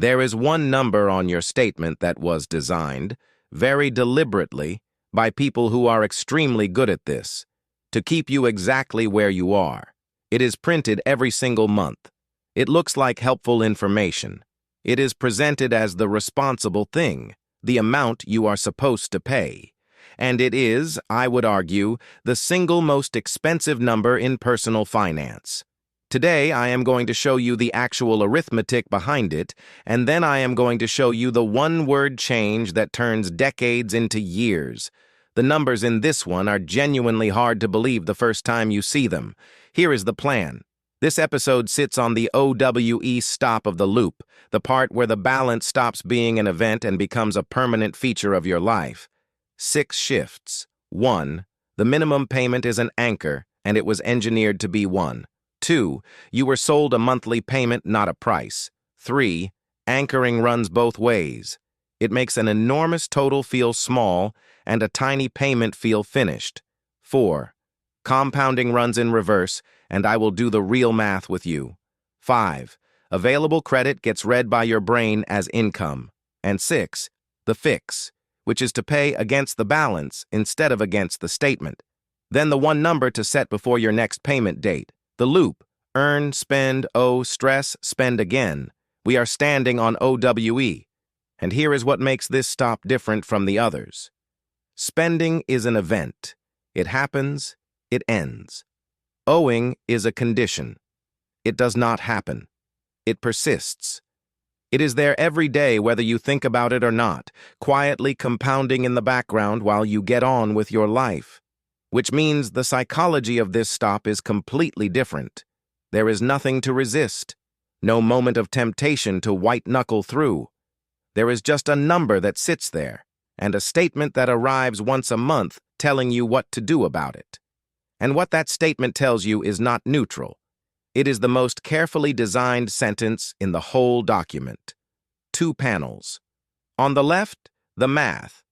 There is one number on your statement that was designed, very deliberately, by people who are extremely good at this, to keep you exactly where you are. It is printed every single month. It looks like helpful information. It is presented as the responsible thing, the amount you are supposed to pay. And it is, I would argue, the single most expensive number in personal finance. Today, I am going to show you the actual arithmetic behind it, and then I am going to show you the one-word change that turns decades into years. The numbers in this one are genuinely hard to believe the first time you see them. Here is the plan. This episode sits on the OWE stop of the loop, the part where the balance stops being an event and becomes a permanent feature of your life. 6 shifts. 1. The minimum payment is an anchor, and it was engineered to be one. 2. You were sold a monthly payment, not a price. 3. Anchoring runs both ways. It makes an enormous total feel small and a tiny payment feel finished. 4. Compounding runs in reverse, and I will do the real math with you. 5. Available credit gets read by your brain as income. And 6. The fix, which is to pay against the balance instead of against the statement. Then the one number to set before your next payment date. The loop, earn, spend, owe, stress, spend again. We are standing on OWE. And here is what makes this stop different from the others. Spending is an event. It happens, it ends. Owing is a condition. It does not happen. It persists. It is there every day whether you think about it or not, quietly compounding in the background while you get on with your life. Which means the psychology of this stop is completely different. There is nothing to resist, no moment of temptation to white-knuckle through. There is just a number that sits there, and a statement that arrives once a month telling you what to do about it. And what that statement tells you is not neutral. It is the most carefully designed sentence in the whole document. 2 panels. On the left, the math.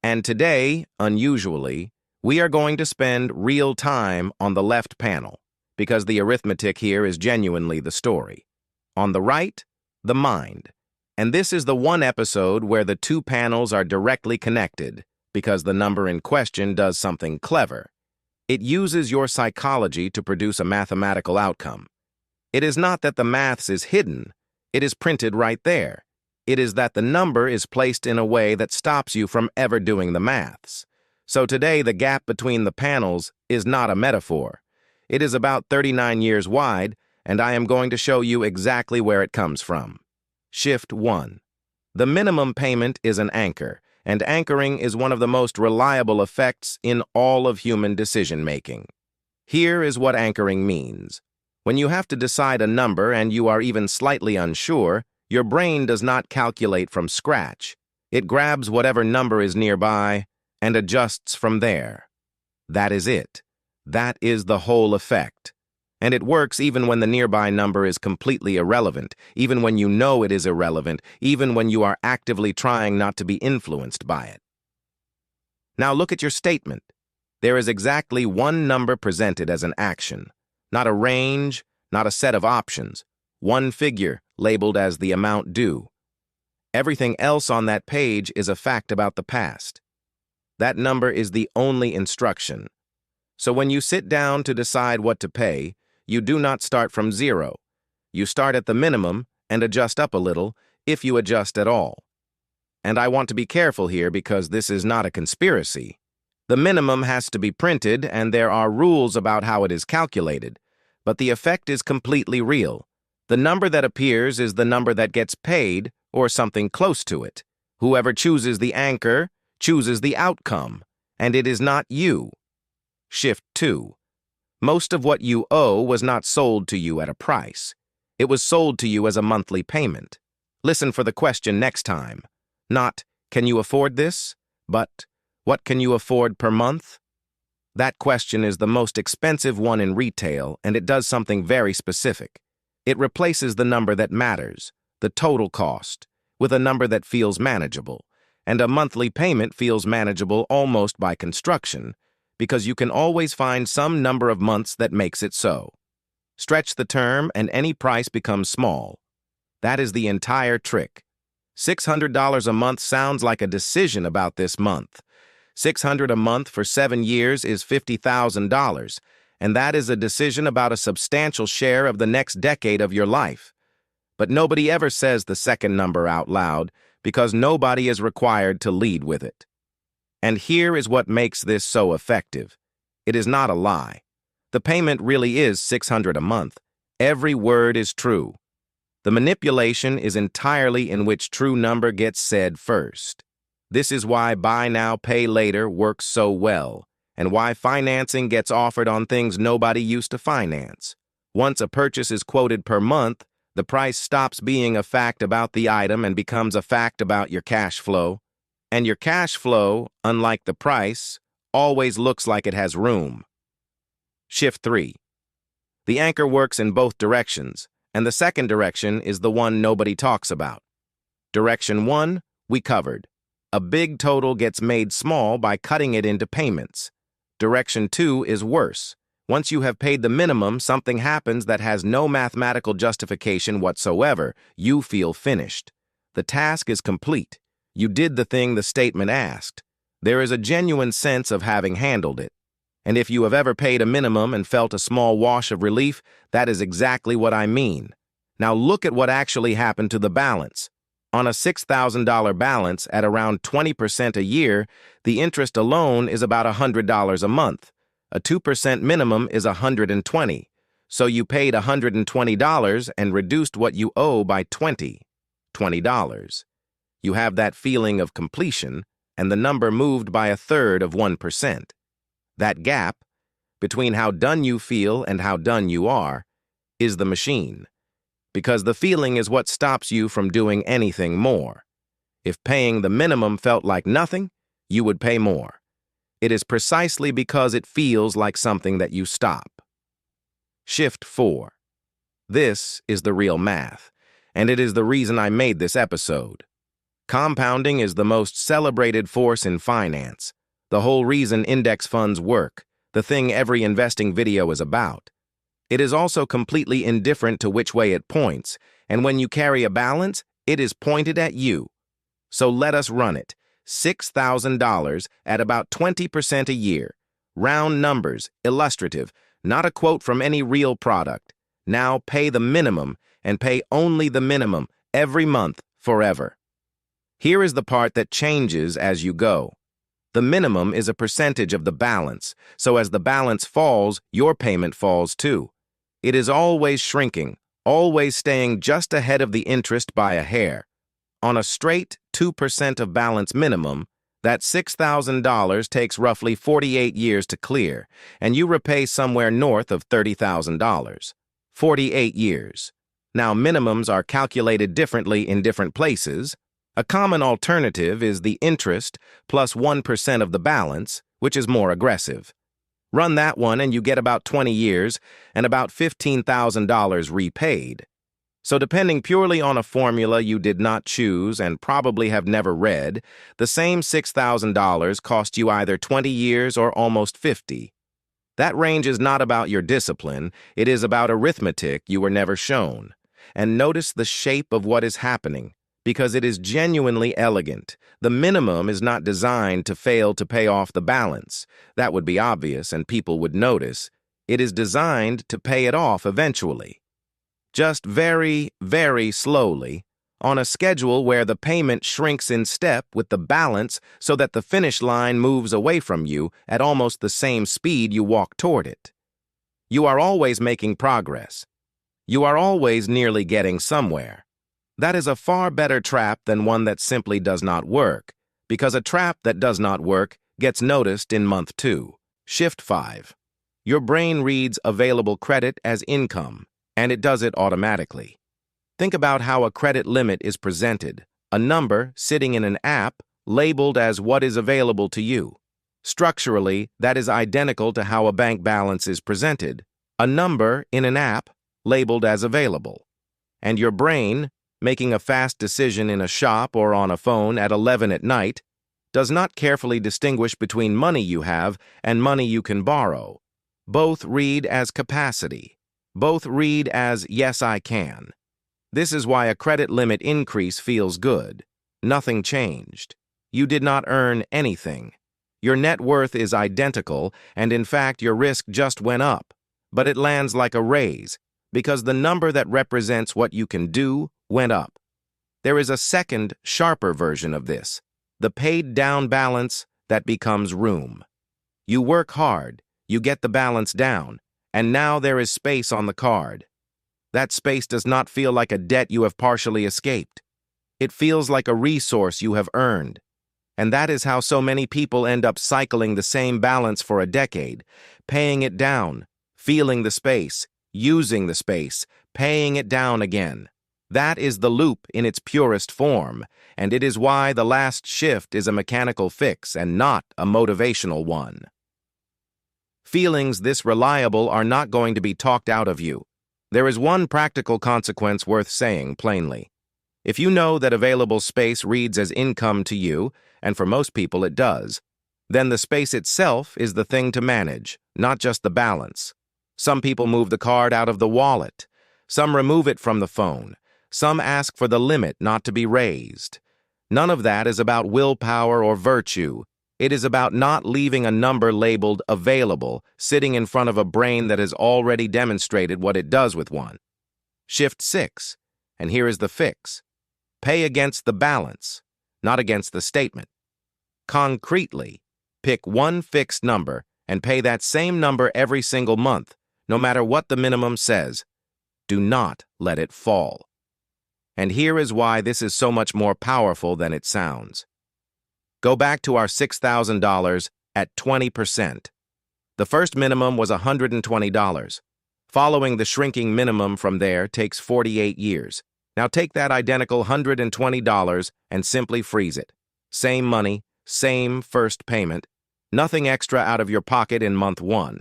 And today, unusually, we are going to spend real time on the left panel, because the arithmetic here is genuinely the story. On the right, the mind. And this is the one episode where the 2 panels are directly connected, because the number in question does something clever. It uses your psychology to produce a mathematical outcome. It is not that the maths is hidden, it is printed right there. It is that the number is placed in a way that stops you from ever doing the maths. So today, the gap between the panels is not a metaphor. It is about 39 years wide, and I am going to show you exactly where it comes from. Shift 1. The minimum payment is an anchor, and anchoring is one of the most reliable effects in all of human decision-making. Here is what anchoring means. When you have to decide a number and you are even slightly unsure, your brain does not calculate from scratch. It grabs whatever number is nearby and adjusts from there. That is it. That is the whole effect. And it works even when the nearby number is completely irrelevant, even when you know it is irrelevant, even when you are actively trying not to be influenced by it. Now look at your statement. There is exactly one number presented as an action, not a range, not a set of options, one figure labeled as the amount due. Everything else on that page is a fact about the past. That number is the only instruction. So when you sit down to decide what to pay, you do not start from 0. You start at the minimum and adjust up a little, if you adjust at all. And I want to be careful here because this is not a conspiracy. The minimum has to be printed and there are rules about how it is calculated, but the effect is completely real. The number that appears is the number that gets paid or something close to it. Whoever chooses the anchor chooses the outcome, and it is not you. Shift 2. Most of what you owe was not sold to you at a price. It was sold to you as a monthly payment. Listen for the question next time. Not, can you afford this? But, what can you afford per month? That question is the most expensive one in retail, and it does something very specific. It replaces the number that matters, the total cost, with a number that feels manageable. And a monthly payment feels manageable almost by construction, because you can always find some number of months that makes it so. Stretch the term and any price becomes small. That is the entire trick. $600 a month sounds like a decision about this month. $600 a month for 7 years is $50,000, and that is a decision about a substantial share of the next decade of your life. But nobody ever says the second number out loud because nobody is required to lead with it. And here is what makes this so effective. It is not a lie. The payment really is $600 a month. Every word is true. The manipulation is entirely in which true number gets said first. This is why buy now, pay later works so well, and why financing gets offered on things nobody used to finance. Once a purchase is quoted per month, the price stops being a fact about the item and becomes a fact about your cash flow. And your cash flow, unlike the price, always looks like it has room. Shift 3. The anchor works in both directions, and the second direction is the one nobody talks about. Direction 1, we covered. A big total gets made small by cutting it into payments. Direction 2 is worse. Once you have paid the minimum, something happens that has no mathematical justification whatsoever. You feel finished. The task is complete. You did the thing the statement asked. There is a genuine sense of having handled it. And if you have ever paid a minimum and felt a small wash of relief, that is exactly what I mean. Now look at what actually happened to the balance. On a $6,000 balance at around 20% a year, the interest alone is about $100 a month. A 2% minimum is $120. So you paid $120 and reduced what you owe by $20. You have that feeling of completion, and the number moved by 1/3 of 1%. That gap, between how done you feel and how done you are, is the machine. Because the feeling is what stops you from doing anything more. If paying the minimum felt like nothing, you would pay more. It is precisely because it feels like something that you stop. Shift 4. This is the real math, and it is the reason I made this episode. Compounding is the most celebrated force in finance, the whole reason index funds work, the thing every investing video is about. It is also completely indifferent to which way it points, and when you carry a balance, it is pointed at you. So let us run it. $6,000 at about 20% a year. Round numbers, illustrative, not a quote from any real product. Now pay the minimum, and pay only the minimum, every month, forever. Here is the part that changes as you go. The minimum is a percentage of the balance, so as the balance falls, your payment falls too. It is always shrinking, always staying just ahead of the interest by a hair. On a straight 2% of balance minimum, that $6,000 takes roughly 48 years to clear, and you repay somewhere north of $30,000. 48 years. Now, minimums are calculated differently in different places. A common alternative is the interest plus 1% of the balance, which is more aggressive. Run that one and you get about 20 years and about $15,000 repaid. So depending purely on a formula you did not choose and probably have never read, the same $6,000 cost you either 20 years or almost 50. That range is not about your discipline, it is about arithmetic you were never shown. And notice the shape of what is happening, because it is genuinely elegant. The minimum is not designed to fail to pay off the balance. That would be obvious and people would notice. It is designed to pay it off eventually. Just very, very slowly, on a schedule where the payment shrinks in step with the balance so that the finish line moves away from you at almost the same speed you walk toward it. You are always making progress. You are always nearly getting somewhere. That is a far better trap than one that simply does not work, because a trap that does not work gets noticed in month 2. Shift 5. Your brain reads available credit as income, and it does it automatically. Think about how a credit limit is presented, a number sitting in an app labeled as what is available to you. Structurally, that is identical to how a bank balance is presented, a number in an app labeled as available. And your brain, making a fast decision in a shop or on a phone at 11 at night, does not carefully distinguish between money you have and money you can borrow. Both read as capacity. Both read as yes, I can. This is why a credit limit increase feels good. Nothing changed. You did not earn anything. Your net worth is identical, and in fact, your risk just went up. But it lands like a raise, because the number that represents what you can do went up. There is a second, sharper version of this, the paid-down balance that becomes room. You work hard, you get the balance down, and now there is space on the card. That space does not feel like a debt you have partially escaped. It feels like a resource you have earned. And that is how so many people end up cycling the same balance for a decade, paying it down, feeling the space, using the space, paying it down again. That is the loop in its purest form, and it is why the last shift is a mechanical fix and not a motivational one. Feelings this reliable are not going to be talked out of you. There is one practical consequence worth saying plainly. If you know that available space reads as income to you, and for most people it does, then the space itself is the thing to manage, not just the balance. Some people move the card out of the wallet. Some remove it from the phone. Some ask for the limit not to be raised. None of that is about willpower or virtue. It is about not leaving a number labeled available sitting in front of a brain that has already demonstrated what it does with one. Shift 6, and here is the fix. Pay against the balance, not against the statement. Concretely, pick one fixed number and pay that same number every single month, no matter what the minimum says. Do not let it fall. And here is why this is so much more powerful than it sounds. Go back to our $6,000 at 20%. The first minimum was $120. Following the shrinking minimum from there takes 48 years. Now take that identical $120 and simply freeze it. Same money, same first payment, nothing extra out of your pocket in month 1.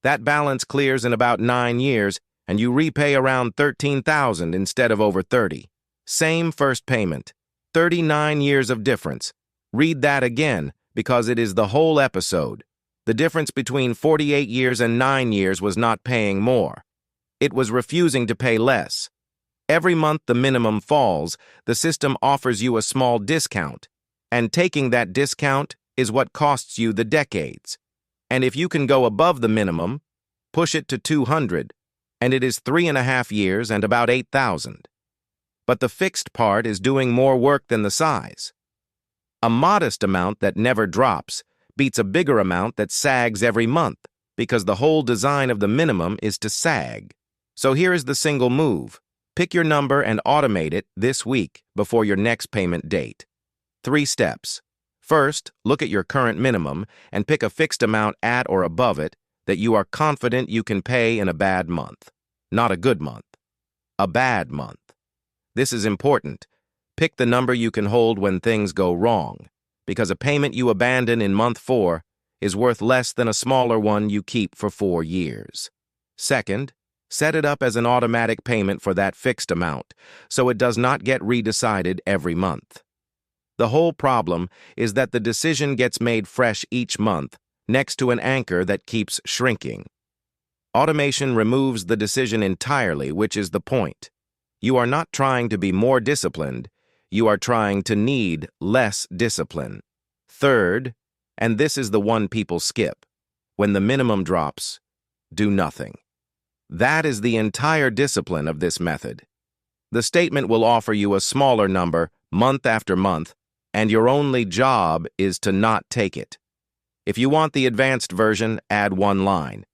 That balance clears in about 9 years, and you repay around $13,000 instead of over $30,000. Same first payment, 39 years of difference. Read that again, because it is the whole episode. The difference between 48 years and 9 years was not paying more. It was refusing to pay less. Every month the minimum falls, the system offers you a small discount, and taking that discount is what costs you the decades. And if you can go above the minimum, push it to 200, and it is 3.5 years and about 8,000. But the fixed part is doing more work than the size. A modest amount that never drops beats a bigger amount that sags every month, because the whole design of the minimum is to sag. So here is the single move. Pick your number and automate it this week before your next payment date. 3 steps. First, look at your current minimum and pick a fixed amount at or above it that you are confident you can pay in a bad month. Not a good month. A bad month. This is important. Pick the number you can hold when things go wrong, because a payment you abandon in month 4 is worth less than a smaller one you keep for 4 years. Second, set it up as an automatic payment for that fixed amount, so it does not get redecided every month. The whole problem is that the decision gets made fresh each month, next to an anchor that keeps shrinking. Automation removes the decision entirely, which is the point. You are not trying to be more disciplined, you are trying to need less discipline. Third, and this is the one people skip, when the minimum drops, do nothing. That is the entire discipline of this method. The statement will offer you a smaller number month after month, and your only job is to not take it. If you want the advanced version, add one line.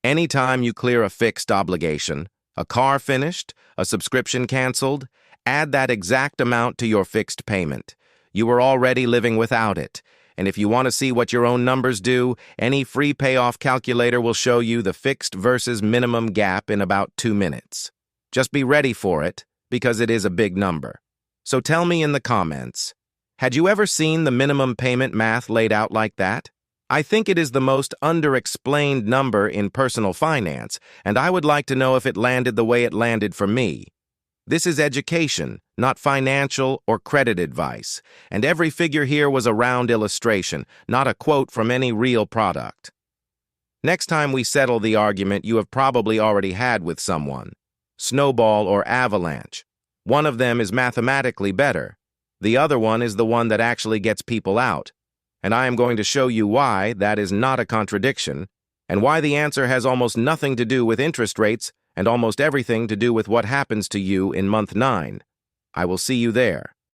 Anytime you clear a fixed obligation, a car finished, a subscription canceled, add that exact amount to your fixed payment. You are already living without it. And if you want to see what your own numbers do, any free payoff calculator will show you the fixed versus minimum gap in about 2 minutes. Just be ready for it, because it is a big number. So tell me in the comments, had you ever seen the minimum payment math laid out like that? I think it is the most underexplained number in personal finance, and I would like to know if it landed the way it landed for me. This is education, not financial or credit advice, and every figure here was a round illustration, not a quote from any real product. Next time we settle the argument you have probably already had with someone, snowball or avalanche, One of them is mathematically better. The other one is the one that actually gets people out. And I am going to show you why that is not a contradiction, and why the answer has almost nothing to do with interest rates and almost everything to do with what happens to you in month 9. I will see you there.